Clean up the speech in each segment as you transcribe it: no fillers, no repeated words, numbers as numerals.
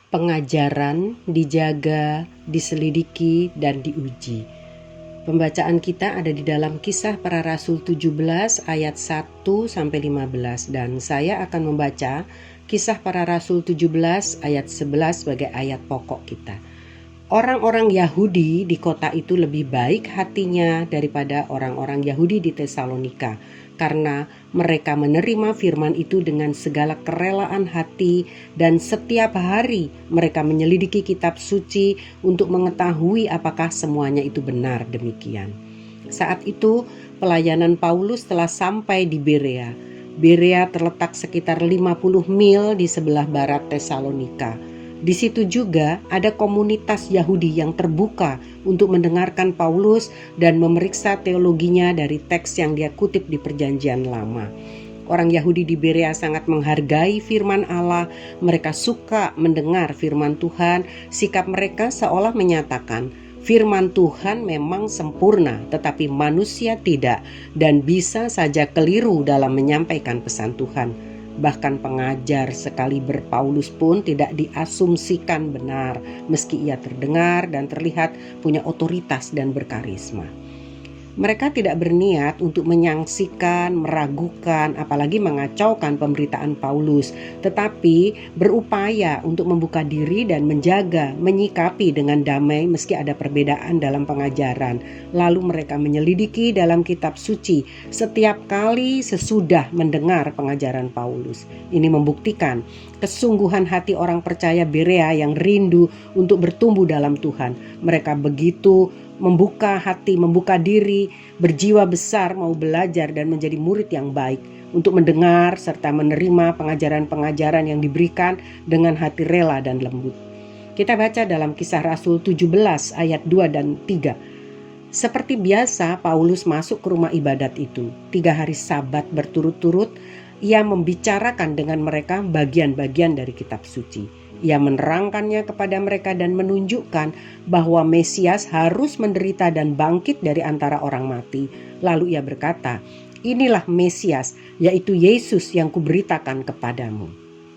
pengajaran dijaga, diselidiki, dan diuji. Pembacaan kita ada di dalam Kisah Para Rasul 17 ayat 1-15 dan saya akan membaca Kisah Para Rasul 17 ayat 11 sebagai ayat pokok kita. Orang-orang Yahudi di kota itu lebih baik hatinya daripada orang-orang Yahudi di Tesalonika, karena mereka menerima firman itu dengan segala kerelaan hati dan setiap hari mereka menyelidiki kitab suci untuk mengetahui apakah semuanya itu benar demikian. Saat itu pelayanan Paulus telah sampai di Berea. Berea terletak sekitar 50 mil di sebelah barat Tesalonika. Di situ juga ada komunitas Yahudi yang terbuka untuk mendengarkan Paulus dan memeriksa teologinya dari teks yang dia kutip di Perjanjian Lama. Orang Yahudi di Berea sangat menghargai firman Allah, mereka suka mendengar firman Tuhan, sikap mereka seolah menyatakan, firman Tuhan memang sempurna, tetapi manusia tidak dan bisa saja keliru dalam menyampaikan pesan Tuhan. Bahkan pengajar sekaliber Paulus pun tidak diasumsikan benar, meski ia terdengar dan terlihat punya otoritas dan berkarisma. Mereka tidak berniat untuk menyangsikan, meragukan, apalagi mengacaukan pemberitaan Paulus, tetapi berupaya untuk membuka diri dan menjaga, menyikapi dengan damai meski ada perbedaan dalam pengajaran. Lalu mereka menyelidiki dalam kitab suci setiap kali sesudah mendengar pengajaran Paulus. Ini membuktikan kesungguhan hati orang percaya Berea yang rindu untuk bertumbuh dalam Tuhan. Mereka begitu membuka hati, membuka diri, berjiwa besar mau belajar dan menjadi murid yang baik untuk mendengar serta menerima pengajaran-pengajaran yang diberikan dengan hati rela dan lembut. Kita baca dalam Kisah Rasul 17 ayat 2 dan 3. Seperti biasa Paulus masuk ke rumah ibadat itu. 3 hari Sabat berturut-turut ia membicarakan dengan mereka bagian-bagian dari kitab suci. Ia menerangkannya kepada mereka dan menunjukkan bahwa Mesias harus menderita dan bangkit dari antara orang mati. Lalu ia berkata, inilah Mesias, yaitu Yesus yang kuberitakan kepadamu.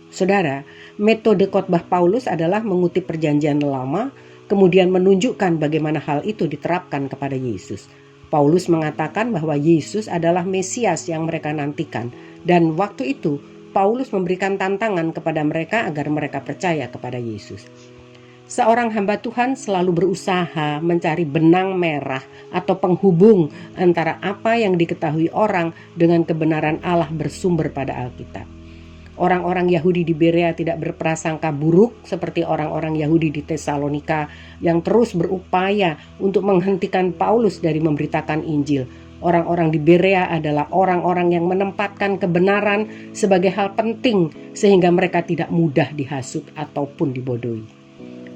Saudara, metode khotbah Paulus adalah mengutip Perjanjian Lama, kemudian menunjukkan bagaimana hal itu diterapkan kepada Yesus. Paulus mengatakan bahwa Yesus adalah Mesias yang mereka nantikan, dan waktu itu Paulus memberikan tantangan kepada mereka agar mereka percaya kepada Yesus. Seorang hamba Tuhan selalu berusaha mencari benang merah atau penghubung antara apa yang diketahui orang dengan kebenaran Allah bersumber pada Alkitab. Orang-orang Yahudi di Berea tidak berprasangka buruk seperti orang-orang Yahudi di Tesalonika yang terus berupaya untuk menghentikan Paulus dari memberitakan Injil. Orang-orang di Berea adalah orang-orang yang menempatkan kebenaran sebagai hal penting sehingga mereka tidak mudah dihasut ataupun dibodohi.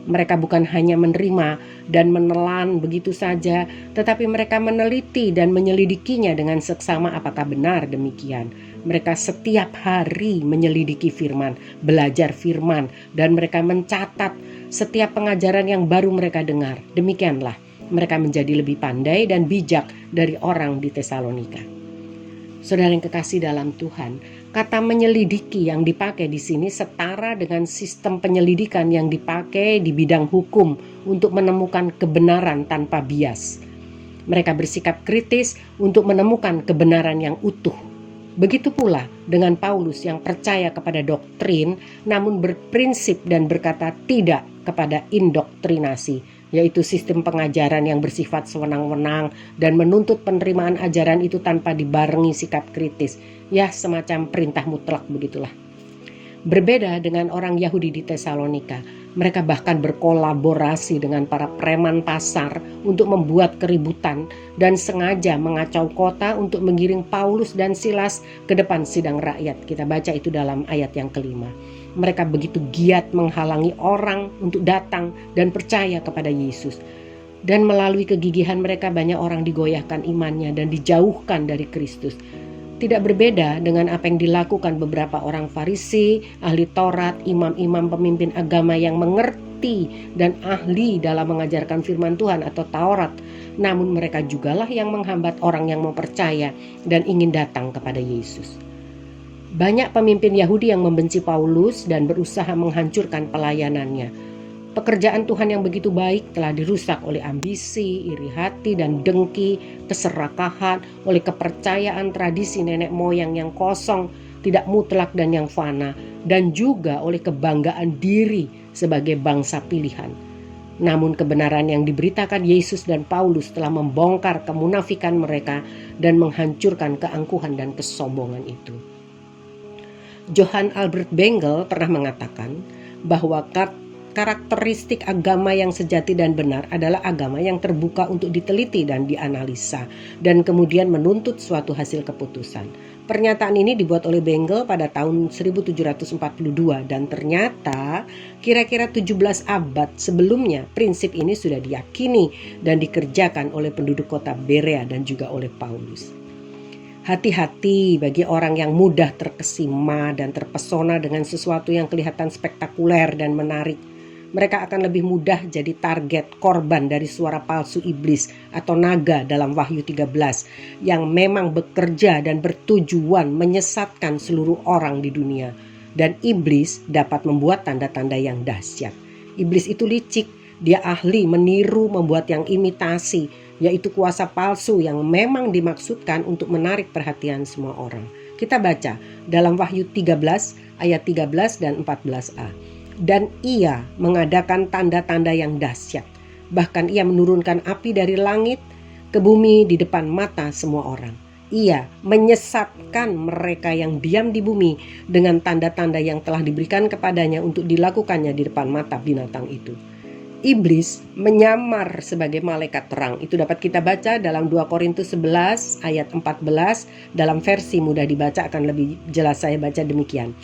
Mereka bukan hanya menerima dan menelan begitu saja, tetapi mereka meneliti dan menyelidikinya dengan seksama apakah benar demikian. Mereka setiap hari menyelidiki firman, belajar firman, dan mereka mencatat setiap pengajaran yang baru mereka dengar. Demikianlah mereka menjadi lebih pandai dan bijak dari orang di Tesalonika. Saudara yang kekasih dalam Tuhan, kata menyelidiki yang dipakai di sini setara dengan sistem penyelidikan yang dipakai di bidang hukum untuk menemukan kebenaran tanpa bias. Mereka bersikap kritis untuk menemukan kebenaran yang utuh. Begitu pula dengan Paulus yang percaya kepada doktrin namun berprinsip dan berkata tidak kepada indoktrinasi, yaitu sistem pengajaran yang bersifat sewenang-wenang dan menuntut penerimaan ajaran itu tanpa dibarengi sikap kritis. Ya, semacam perintah mutlak begitulah. Berbeda dengan orang Yahudi di Tesalonika, mereka bahkan berkolaborasi dengan para preman pasar untuk membuat keributan dan sengaja mengacau kota untuk mengiring Paulus dan Silas ke depan sidang rakyat. Kita baca itu dalam ayat yang kelima. Mereka begitu giat menghalangi orang untuk datang dan percaya kepada Yesus. Dan melalui kegigihan mereka banyak orang digoyahkan imannya dan dijauhkan dari Kristus. Tidak berbeda dengan apa yang dilakukan beberapa orang Farisi, ahli Taurat, imam-imam pemimpin agama yang mengerti dan ahli dalam mengajarkan firman Tuhan atau Taurat. Namun mereka jugalah yang menghambat orang yang mau percaya dan ingin datang kepada Yesus. Banyak pemimpin Yahudi yang membenci Paulus dan berusaha menghancurkan pelayanannya. Pekerjaan Tuhan yang begitu baik telah dirusak oleh ambisi, iri hati dan dengki, keserakahan, oleh kepercayaan tradisi nenek moyang yang kosong, tidak mutlak dan yang fana, dan juga oleh kebanggaan diri sebagai bangsa pilihan. Namun kebenaran yang diberitakan Yesus dan Paulus telah membongkar kemunafikan mereka dan menghancurkan keangkuhan dan kesombongan itu. Johann Albert Bengel pernah mengatakan bahwa karakteristik agama yang sejati dan benar adalah agama yang terbuka untuk diteliti dan dianalisa dan kemudian menuntut suatu hasil keputusan. Pernyataan ini dibuat oleh Bengel pada tahun 1742 dan ternyata kira-kira 17 abad sebelumnya prinsip ini sudah diyakini dan dikerjakan oleh penduduk kota Berea dan juga oleh Paulus. Hati-hati bagi orang yang mudah terkesima dan terpesona dengan sesuatu yang kelihatan spektakuler dan menarik. Mereka akan lebih mudah jadi target korban dari suara palsu iblis atau naga dalam Wahyu 13 yang memang bekerja dan bertujuan menyesatkan seluruh orang di dunia. Dan iblis dapat membuat tanda-tanda yang dahsyat. Iblis itu licik, dia ahli meniru, membuat yang imitasi, yaitu kuasa palsu yang memang dimaksudkan untuk menarik perhatian semua orang. Kita baca dalam Wahyu 13 ayat 13 dan 14a. Dan ia mengadakan tanda-tanda yang dahsyat. Bahkan ia menurunkan api dari langit ke bumi di depan mata semua orang. Ia menyesatkan mereka yang diam di bumi dengan tanda-tanda yang telah diberikan kepadanya untuk dilakukannya di depan mata binatang itu. Iblis menyamar sebagai malaikat terang. Itu dapat kita baca dalam 2 Korintus 11 ayat 14. Dalam versi mudah dibaca akan lebih jelas saya baca demikian.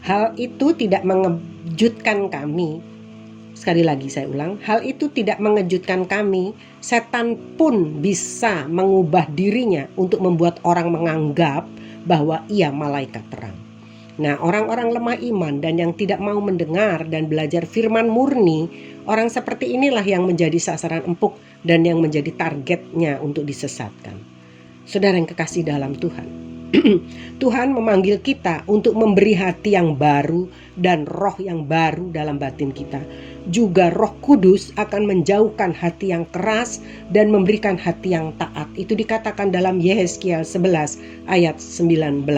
Hal itu tidak mengejutkan kami. Sekali lagi saya ulang. Hal itu tidak mengejutkan kami. Setan pun bisa mengubah dirinya untuk membuat orang menganggap bahwa ia malaikat terang. Nah, orang-orang lemah iman dan yang tidak mau mendengar dan belajar firman murni, orang seperti inilah yang menjadi sasaran empuk dan yang menjadi targetnya untuk disesatkan. Saudara yang kekasih dalam Tuhan, Tuhan memanggil kita untuk memberi hati yang baru dan roh yang baru dalam batin kita. Juga Roh Kudus akan menjauhkan hati yang keras dan memberikan hati yang taat. Itu dikatakan dalam Yehezkiel 11 ayat 19.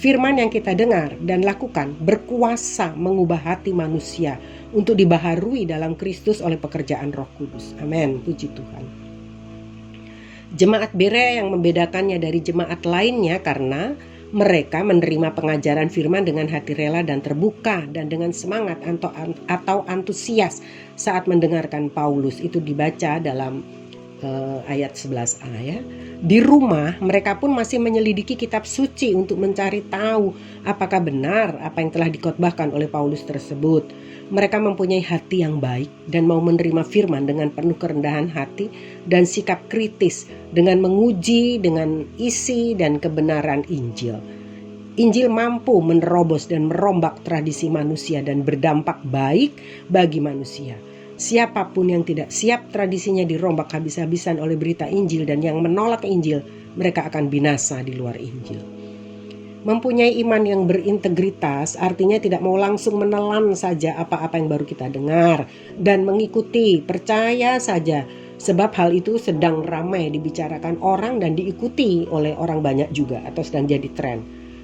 Firman yang kita dengar dan lakukan berkuasa mengubah hati manusia untuk dibaharui dalam Kristus oleh pekerjaan Roh Kudus. Amin, puji Tuhan. Jemaat Berea yang membedakannya dari jemaat lainnya karena mereka menerima pengajaran firman dengan hati rela dan terbuka dan dengan semangat atau antusias saat mendengarkan Paulus. Itu dibaca dalam ayat 11a ya. Di rumah mereka pun masih menyelidiki kitab suci untuk mencari tahu apakah benar apa yang telah dikotbahkan oleh Paulus tersebut. Mereka mempunyai hati yang baik dan mau menerima firman dengan penuh kerendahan hati dan sikap kritis dengan menguji dengan isi dan kebenaran Injil. Injil mampu menerobos dan merombak tradisi manusia dan berdampak baik bagi manusia. Siapapun yang tidak siap tradisinya dirombak habis-habisan oleh berita Injil dan yang menolak Injil, mereka akan binasa di luar Injil. Mempunyai iman yang berintegritas artinya tidak mau langsung menelan saja apa-apa yang baru kita dengar dan mengikuti, percaya saja, sebab hal itu sedang ramai dibicarakan orang dan diikuti oleh orang banyak juga atau sedang jadi tren.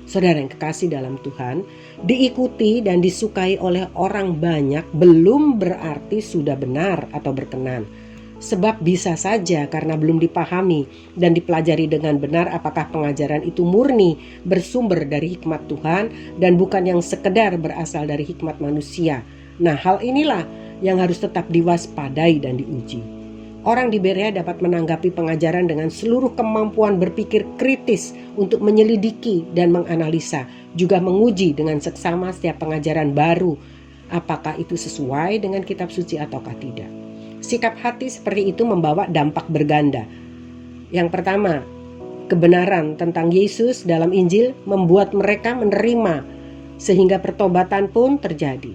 Saudara yang kekasih dalam Tuhan, diikuti dan disukai oleh orang banyak belum berarti sudah benar atau berkenan. Sebab bisa saja karena belum dipahami dan dipelajari dengan benar apakah pengajaran itu murni bersumber dari hikmat Tuhan dan bukan yang sekedar berasal dari hikmat manusia. Nah, hal inilah yang harus tetap diwaspadai dan diuji. Orang di Berea dapat menanggapi pengajaran dengan seluruh kemampuan berpikir kritis untuk menyelidiki dan menganalisa, juga menguji dengan seksama setiap pengajaran baru, apakah itu sesuai dengan kitab suci ataukah tidak. Sikap hati seperti itu membawa dampak berganda. Yang pertama, kebenaran tentang Yesus dalam Injil membuat mereka menerima sehingga pertobatan pun terjadi.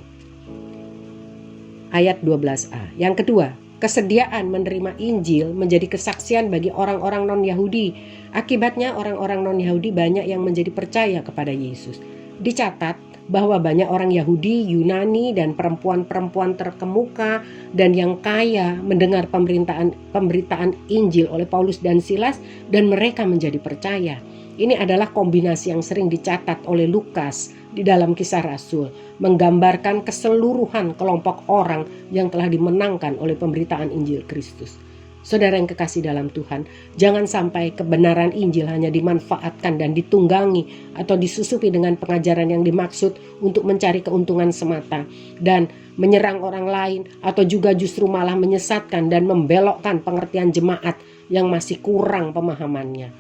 Ayat 12a. Yang kedua, Kesediaan menerima Injil menjadi kesaksian bagi orang-orang non-Yahudi. Akibatnya orang-orang non-Yahudi banyak yang menjadi percaya kepada Yesus. Dicatat bahwa banyak orang Yahudi, Yunani, dan perempuan-perempuan terkemuka dan yang kaya mendengar pemberitaan Injil oleh Paulus dan Silas, dan mereka menjadi percaya. Ini adalah kombinasi yang sering dicatat oleh Lukas di dalam Kisah Rasul, menggambarkan keseluruhan kelompok orang yang telah dimenangkan oleh pemberitaan Injil Kristus. Saudara yang kekasih dalam Tuhan, jangan sampai kebenaran Injil hanya dimanfaatkan dan ditunggangi atau disusupi dengan pengajaran yang dimaksud untuk mencari keuntungan semata dan menyerang orang lain, atau juga justru malah menyesatkan dan membelokkan pengertian jemaat yang masih kurang pemahamannya.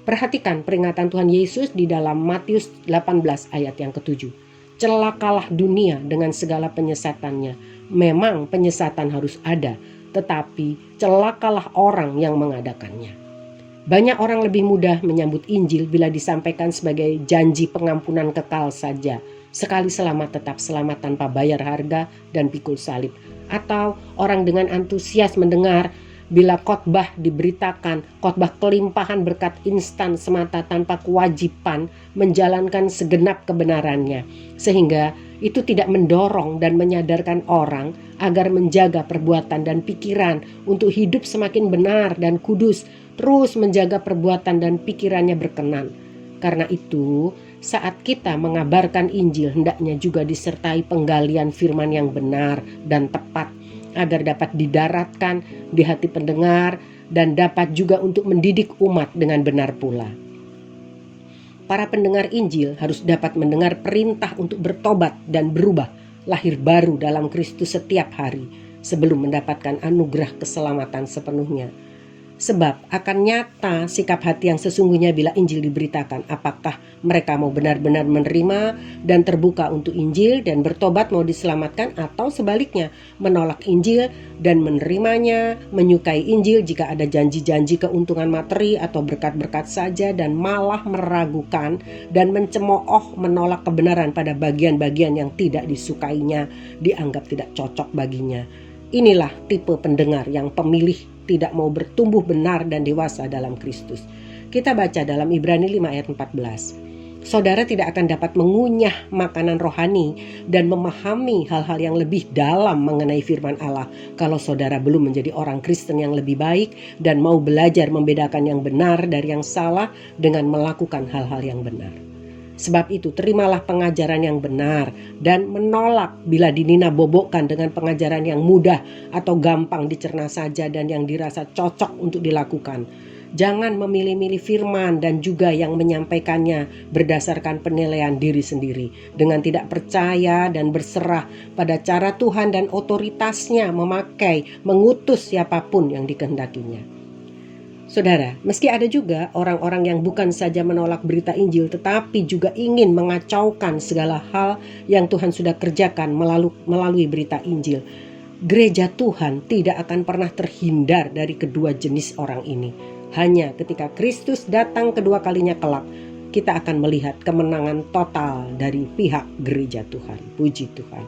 Perhatikan peringatan Tuhan Yesus di dalam Matius 18 ayat yang ke-7. Celakalah dunia dengan segala penyesatannya. Memang penyesatan harus ada, tetapi celakalah orang yang mengadakannya. Banyak orang lebih mudah menyambut Injil bila disampaikan sebagai janji pengampunan kekal saja. Sekali selamat tetap selamat tanpa bayar harga dan pikul salib. Atau orang dengan antusias mendengar bila khotbah diberitakan, khotbah kelimpahan berkat instan semata tanpa kewajiban menjalankan segenap kebenarannya, sehingga itu tidak mendorong dan menyadarkan orang agar menjaga perbuatan dan pikiran untuk hidup semakin benar dan kudus, terus menjaga perbuatan dan pikirannya berkenan. Karena itu, saat kita mengabarkan Injil hendaknya juga disertai penggalian firman yang benar dan tepat, agar dapat didaratkan di hati pendengar dan dapat juga untuk mendidik umat dengan benar pula. Para pendengar Injil harus dapat mendengar perintah untuk bertobat dan berubah, lahir baru dalam Kristus setiap hari sebelum mendapatkan anugerah keselamatan sepenuhnya. Sebab akan nyata sikap hati yang sesungguhnya bila Injil diberitakan. Apakah mereka mau benar-benar menerima dan terbuka untuk Injil dan bertobat mau diselamatkan, atau sebaliknya menolak Injil dan menerimanya, menyukai Injil jika ada janji-janji keuntungan materi atau berkat-berkat saja, dan malah meragukan dan mencemooh menolak kebenaran pada bagian-bagian yang tidak disukainya, dianggap tidak cocok baginya. Inilah tipe pendengar yang pemilih tidak mau bertumbuh benar dan dewasa dalam Kristus. Kita baca dalam Ibrani 5 ayat 14. Saudara tidak akan dapat mengunyah makanan rohani dan memahami hal-hal yang lebih dalam mengenai firman Allah kalau saudara belum menjadi orang Kristen yang lebih baik dan mau belajar membedakan yang benar dari yang salah dengan melakukan hal-hal yang benar. Sebab itu terimalah pengajaran yang benar dan menolak bila dinina-bobokkan dengan pengajaran yang mudah atau gampang dicerna saja dan yang dirasa cocok untuk dilakukan. Jangan memilih-milih firman dan juga yang menyampaikannya berdasarkan penilaian diri sendiri, dengan tidak percaya dan berserah pada cara Tuhan dan otoritasnya mengutus siapapun yang dikehendakinya. Saudara, meski ada juga orang-orang yang bukan saja menolak berita Injil tetapi juga ingin mengacaukan segala hal yang Tuhan sudah kerjakan melalui berita Injil, gereja Tuhan tidak akan pernah terhindar dari kedua jenis orang ini. Hanya ketika Kristus datang kedua kalinya kelak, kita akan melihat kemenangan total dari pihak gereja Tuhan. Puji Tuhan.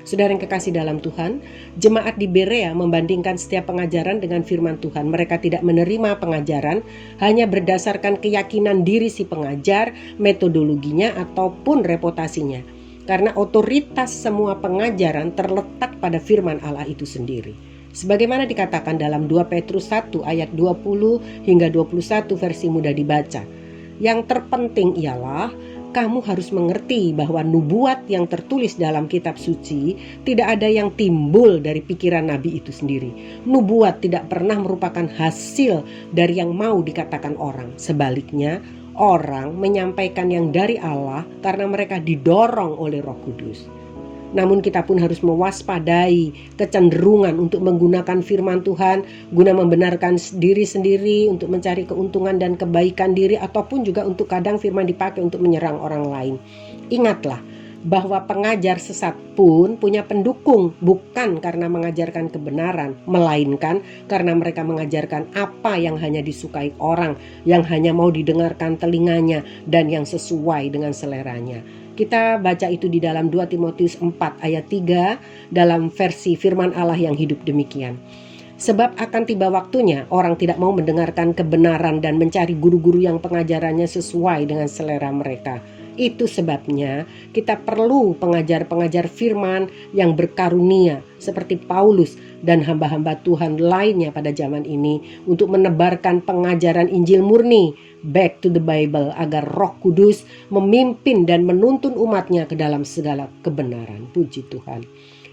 Saudara yang kekasih dalam Tuhan, jemaat di Berea membandingkan setiap pengajaran dengan firman Tuhan. Mereka tidak menerima pengajaran hanya berdasarkan keyakinan diri si pengajar, metodologinya, ataupun reputasinya. Karena otoritas semua pengajaran terletak pada firman Allah itu sendiri. Sebagaimana dikatakan dalam 2 Petrus 1 ayat 20 hingga 21 versi mudah dibaca. Yang terpenting ialah kamu harus mengerti bahwa nubuat yang tertulis dalam kitab suci tidak ada yang timbul dari pikiran nabi itu sendiri. Nubuat tidak pernah merupakan hasil dari yang mau dikatakan orang. Sebaliknya, orang menyampaikan yang dari Allah karena mereka didorong oleh Roh Kudus. Namun kita pun harus mewaspadai kecenderungan untuk menggunakan firman Tuhan guna membenarkan diri sendiri, untuk mencari keuntungan dan kebaikan diri, ataupun juga untuk kadang firman dipakai untuk menyerang orang lain. Ingatlah bahwa pengajar sesat pun punya pendukung, bukan karena mengajarkan kebenaran, melainkan karena mereka mengajarkan apa yang hanya disukai orang, yang hanya mau didengarkan telinganya, dan yang sesuai dengan seleranya. Kita baca itu di dalam 2 Timotius 4 ayat 3 dalam versi firman Allah yang hidup demikian. Sebab akan tiba waktunya orang tidak mau mendengarkan kebenaran dan mencari guru-guru yang pengajarannya sesuai dengan selera mereka. Itu sebabnya kita perlu pengajar-pengajar firman yang berkarunia seperti Paulus dan hamba-hamba Tuhan lainnya pada zaman ini untuk menebarkan pengajaran Injil murni, back to the Bible, agar Roh Kudus memimpin dan menuntun umatnya ke dalam segala kebenaran. Puji Tuhan.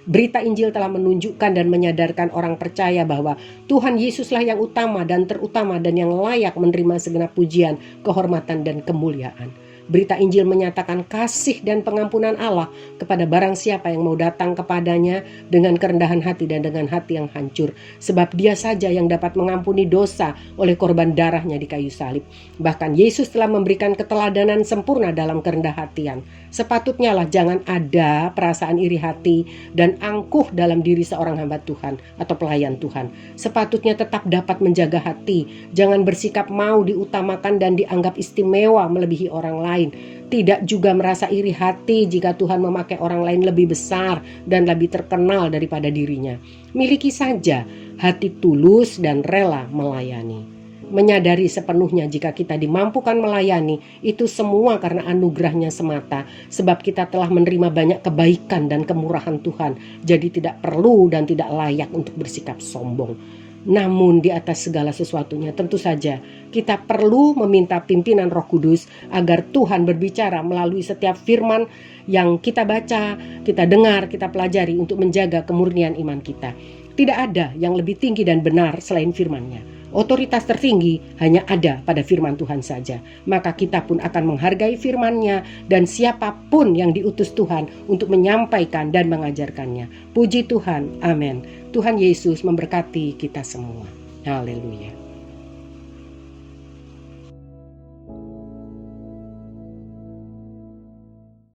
Berita Injil telah menunjukkan dan menyadarkan orang percaya bahwa Tuhan Yesuslah yang utama dan terutama dan yang layak menerima segenap pujian, kehormatan dan kemuliaan. Berita Injil menyatakan kasih dan pengampunan Allah kepada barang siapa yang mau datang kepadanya dengan kerendahan hati dan dengan hati yang hancur. Sebab Dia saja yang dapat mengampuni dosa oleh korban darahnya di kayu salib. Bahkan Yesus telah memberikan keteladanan sempurna dalam kerendah hatian. Sepatutnya lah jangan ada perasaan iri hati dan angkuh dalam diri seorang hamba Tuhan atau pelayan Tuhan. Sepatutnya tetap dapat menjaga hati. Jangan bersikap mau diutamakan dan dianggap istimewa melebihi orang lain. Tidak juga merasa iri hati jika Tuhan memakai orang lain lebih besar dan lebih terkenal daripada dirinya. Miliki saja hati tulus dan rela melayani. Menyadari sepenuhnya jika kita dimampukan melayani, itu semua karena anugerahnya semata. Sebab kita telah menerima banyak kebaikan dan kemurahan Tuhan. Jadi tidak perlu dan tidak layak untuk bersikap sombong. Namun di atas segala sesuatunya tentu saja kita perlu meminta pimpinan Roh Kudus agar Tuhan berbicara melalui setiap firman yang kita baca, kita dengar, kita pelajari untuk menjaga kemurnian iman kita. Tidak ada yang lebih tinggi dan benar selain firman-Nya. Otoritas tertinggi hanya ada pada firman Tuhan saja. Maka kita pun akan menghargai firman-Nya dan siapapun yang diutus Tuhan untuk menyampaikan dan mengajarkannya. Puji Tuhan, amin. Tuhan Yesus memberkati kita semua. Haleluya.